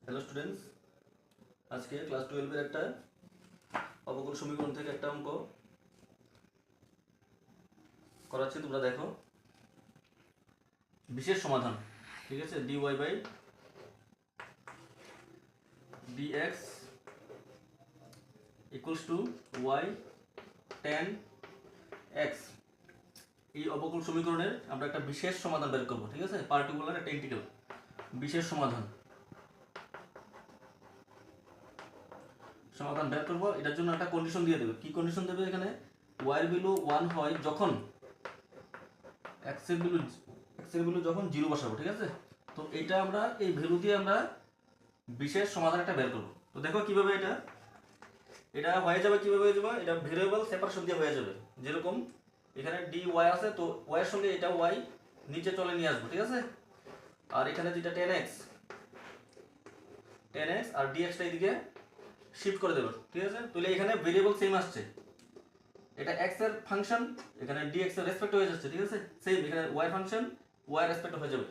Hello students, আজকে class 12 এর একটা অবকল সমীকরণ থেকে একটা অঙ্ক করাচ্ছি। তোমরা দেখো, বিশেষ সমাধান। ঠিক আছে, dy by dx equals to y tan x। এই অবকল সমীকরণের আমরা একটা বিশেষ সমাধান বের করবো। ঠিক আছে, পার্টিকুলার একটা ইন্টিগ্রাল বিশেষ সমাধান বের করবো। এটার জন্য একটা কন্ডিশন দিয়ে দেবে। কি কন্ডিশন দেবে? এখানে y এর ভ্যালু 1 হয় যখন x এর ভ্যালু যখন 0 বসাবো। ঠিক আছে, তো এটা আমরা এই ভ্যালু দিয়ে আমরা বিশেষ সমাধান একটা বের করবো। তো দেখো কিভাবে এটা হয়ে যাবে। কিভাবে হয়ে যাবে? এটা ভেরিয়েবল সেপারেশন দিয়ে হয়ে যাবে। যেরকম এখানে dy আছে, তো y এর সঙ্গে এটা y নিচে চলে নিয়ে আসবো। ঠিক আছে, আর এখানে যেটা tan x আর dx টা এদিকে শিফট করে দেবো। ঠিক আছে, তাহলে এখানে ভেরিয়েবল সেম আসছে। এটা x এর ফাংশন, এখানে dx এর রেসপেক্ট হয়ে যাচ্ছে। ঠিক আছে, সেম এখানে y ফাংশন y এর রেসপেক্ট হয়ে যাবে।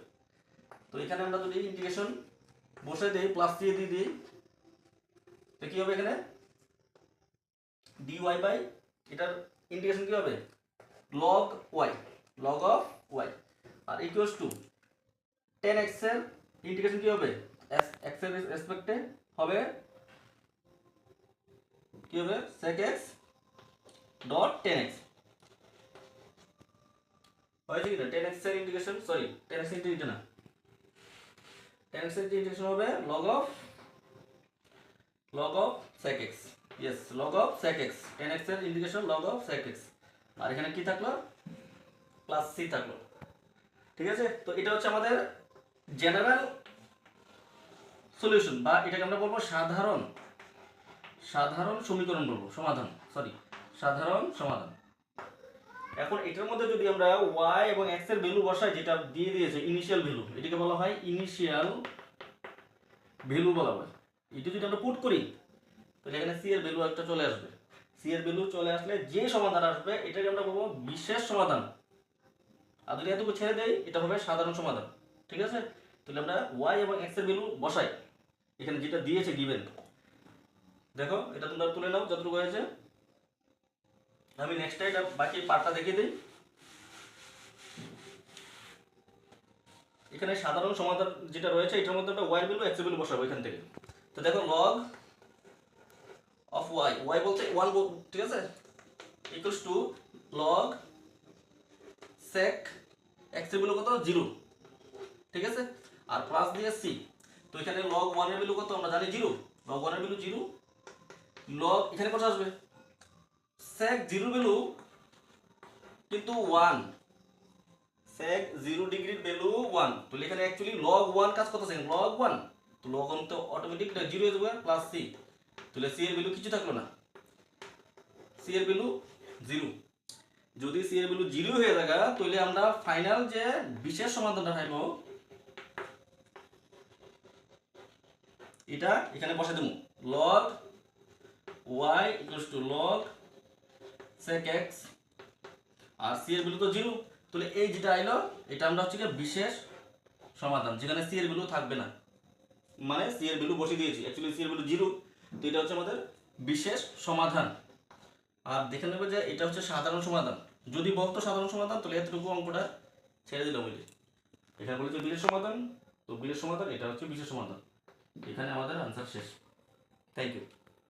তো এখানে আমরা যদি ইন্টিগ্রেশন বসে দেই, প্লাস দিয়ে দিই, তো কি হবে? এখানে dy বাই এটার ইন্টিগ্রেশন কি হবে? log অফ y আর ইকুয়ালস টু tan x এর ইন্টিগ্রেশন কি হবে? x এর রেসপেক্টে হবে কি হবে? sec x dot tan x। হয়েছে কি না? tan x এর ইন্টিগ্রেশন, সরি tan x এর ইন্টিগ্রেশন না, tan x এর ইন্টিগ্রেশন হবে log of sec x। Yes, log of sec x। tan x এর integration log of sec x। আর এখানে কি থাকলো? প্লাস c থাকলো। ঠিক আছে, তো এটা হচ্ছে আমাদের জেনারেল সলিউশন, বা এটাকে আমরা বলবো সাধারণ সমীকরণ বলবো, সাধারণ সমাধান। এখন এটার মধ্যে যদি আমরা y এবং x এর ভ্যালু বসাই, যেটা দিয়ে দিয়েছে ইনিশিয়াল ভ্যালু, এটাকে বলা হয় ইনিশিয়াল ভ্যালু বলা হয়। এটা যদি আমরা পুট করি, তাহলে এখানে c এর ভ্যালু একটা চলে আসবে। c এর ভ্যালু চলে আসলে যে সমাধান আসবে এটাকে আমরা বলবো বিশেষ সমাধান। আর যদি এতটুকু ছেড়ে দেই, এটা হবে সাধারণ সমাধান। ঠিক আছে, তাহলে আমরা y এবং x এর ভ্যালু বসাই এখানে, যেটা দিয়েছে গিভেন। দেখো, এটা তোমরা তুলে নাও যতটুকু হয়েছে। আমি নেক্সট টাইম বাকি পার্টটা দেখিয়ে দিই। এখানে সাধারণ সমাধান যেটা রয়েছে, এটার মধ্যে আমরা y এর ভ্যালু x এর ভ্যালু বসাবো এখান থেকে। তো দেখো, log অফ y বলতে 1, ঠিক আছে, equals to log sec x এর ভ্যালু কত? 0। ঠিক আছে, আর প্লাস দিয়ে c। তো এখানে log 1 এর ভ্যালু কত? আমরা জানি 0। log 1 এর ভ্যালু 0, log এখানে কত আসবে? sec 0 ভ্যালু কিন্তু 1, sec 0 ডিগ্রির ভ্যালু 1। তাহলে এখানে অ্যাকচুয়ালি log 1 কাজ করতেছে, log 1, তো log 1 তো অটোমেটিক 0 হয়ে যাবে, প্লাস c। তাহলে c এর ভ্যালু কিছু থাকলো না, c এর ভ্যালু 0। যদি c এর ভ্যালু 0 হয়ে যায়, তাহলে আমরা ফাইনাল যে বিশেষ সমাধানটা পাইব, এটা এখানে বসাই দেব। log y equals to log sec x, আর c এর ভ্যালু তো 0। তাহলে এই যেটা আইলো, এটা আমরা হচ্ছে বিশেষ সমাধান, যেখানে c এর ভ্যালু থাকবে না, মানে c এর ভ্যালু বসিয়ে দিয়েছি, অ্যাকচুয়ালি c এর ভ্যালু 0। তো এটা হচ্ছে আমাদের বিশেষ সমাধান। আর দেখে নেবে যে এটা হচ্ছে সাধারণ সমাধান। যদি বলতো সাধারণ সমাধান, তাহলে এতটুকু অঙ্কটা ছেড়ে দিলাম। এখানে বলেছে বিশেষ সমাধান, তো বিশেষ সমাধান, এটা হচ্ছে বিশেষ সমাধান। এখানে আমাদের আনসার শেষ। Thank you.